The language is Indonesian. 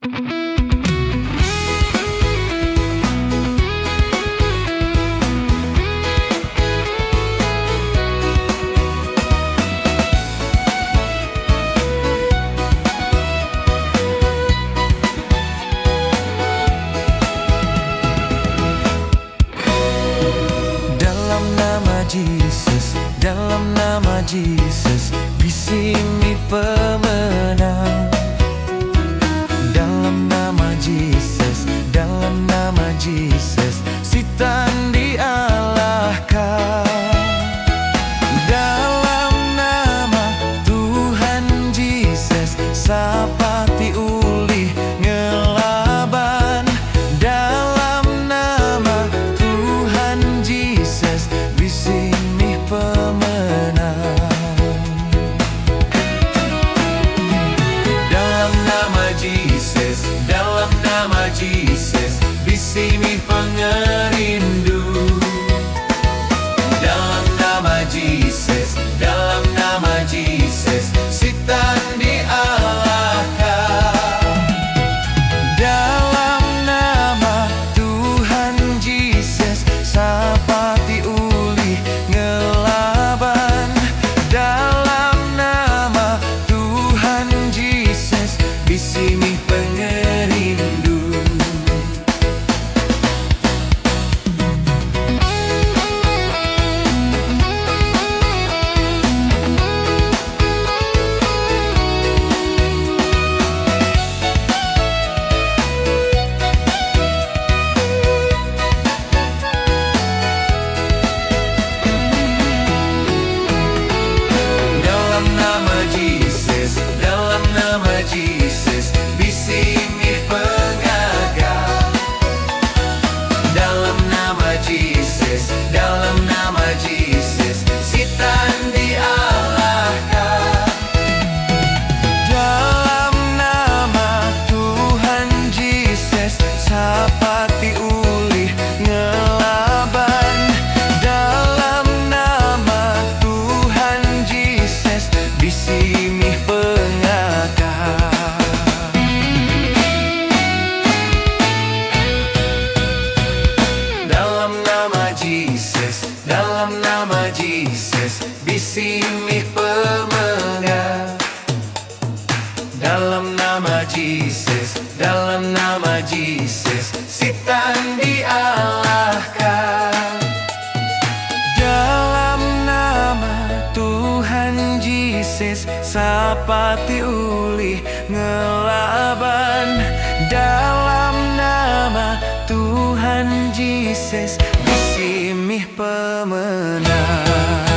Jesus, dalam nama Jesus, bisimi pemenang. Dalam nama Jesus, dalam nama Jesus, Setan dialahkan. Dalam nama Tuhan Jesus, Sapati ulih ngelaban. Dalam nama Tuhan Jesus, bisimi pemenang. Dalam nama Jesus, dalam nama Jesus, bisimi pengerindu. Dalam nama Jesus, dalam nama Jesus, Setan dialahkan. Dalam nama Tuhan Jesus, Sapati ulih ngelaban. Dalam nama Tuhan Jesus, bisimi pengerindu. Jesus, bisimi pengagal. Dalam nama Jesus, dalam nama Jesus, Setan dialahkan. Dalam nama Tuhan Jesus, Sapati ulih ngelaban. Dalam nama Tuhan Jesus, bisimi pengagal. Dalam nama Jesus, bisimi pemenang. Dalam nama Jesus, dalam nama Jesus, Setan dialahkan. Dalam nama Tuhan Jesus, Sapati ulih ngelaban. Dalam nama Tuhan Jesus, bisimi pemenang.